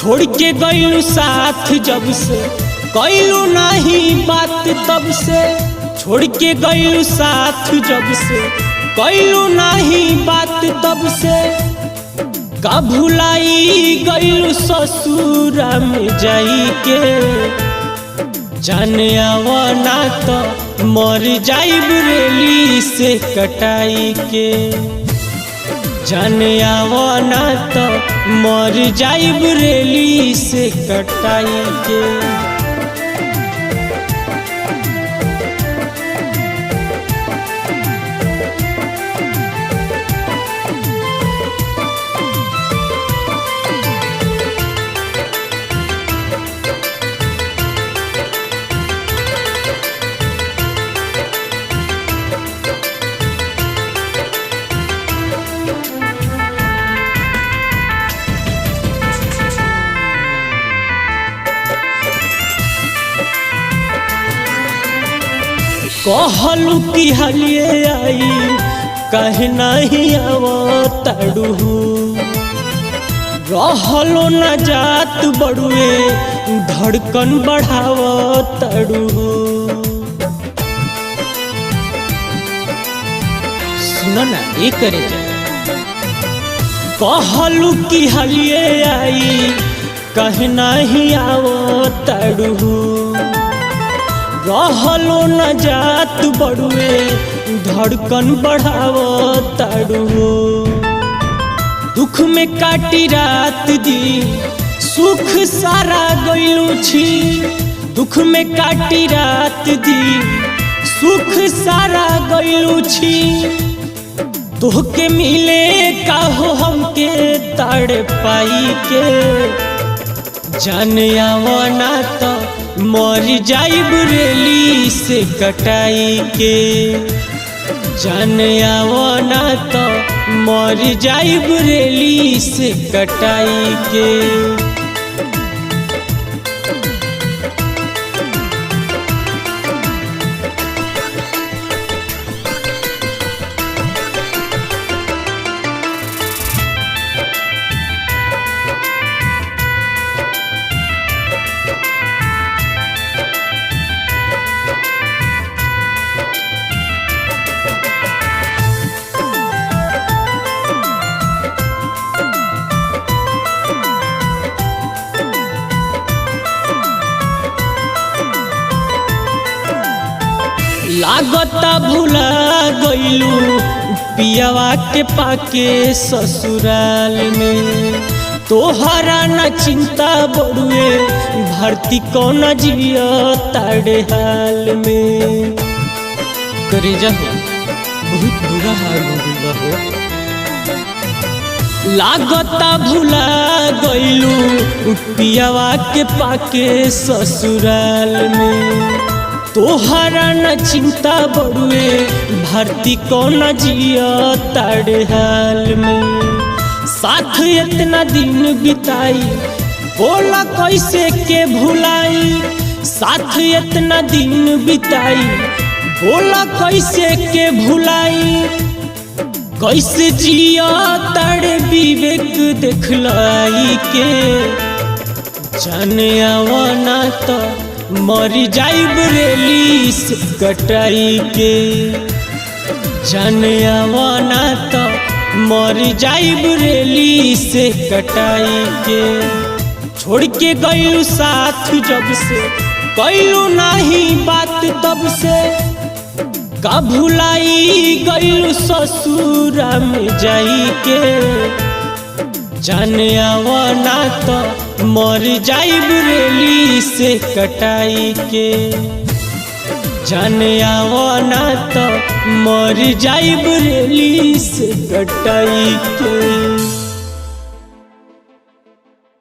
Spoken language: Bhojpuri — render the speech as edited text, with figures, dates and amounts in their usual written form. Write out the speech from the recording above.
छोड़ के गइलू साथ जब से कइलू नहीं बात तब से। छोड़ के गइलू साथ जब से कइलू नहीं बात तब से। का भुलाई गइलू ससुरा में जाई के। जाने आवना तो मर जाइब रेली से कटाई के। जाने आवना तो मर जाइब रेली से कटाई के। कहलू की हलिए आई कहीं नहीं आवताड़ू। रहलो न जात बड़ुए धड़कन बढ़ावताड़ू। सुना ना ये करे जा। कहलू की हलिए आई कहीं नहीं आवताड़ू। रहलो न जात बड़ुए धड़कन बढ़ावताड़ू। दुख में काटी रात दी सुख सारा गइलू छी। दुख में काटी रात दी सुख सारा गइलू छी। तोहके मिले काहो हमके ताड़ पाई के। जाने आवना तो मर जाइब रेली से कटाई के। जाने आवना तो मर जाइब रेली से कटाई के। लागता भुला गइलू पियावा के पाके ससुराल में। तोहरा न चिंता बड़ुए भर्ती कौन जिया ताड़े हाल में। करे जाओ बहुत बुरा हाल हो गइल हो। लागता भुला गइलू पियावा के पाके ससुराल में। तोहरा न चिंता बड़ुए भर्ती कौन जिया ताड़े हाल में। साथ इतना दिन बिताई बोला कैसे के भुलाई। साथ इतना दिन बिताई बोला कैसे के भुलाई। कैसे जिया ताड़े विवेक देखलाई के। जाने आवना तो मर जाइब रेली से कटाई के। जाने आवना तो मर जाइब रेली से कटाई के। छोड़ के गइलू साथ जब से कइलू नहीं बात तब से। का भुलाई गइलू ससुरा में जाई के। जाने आवना तो मर जाइब रेली से कटाई के। जाने आवना तो मर जाइब रेली से कटाई के।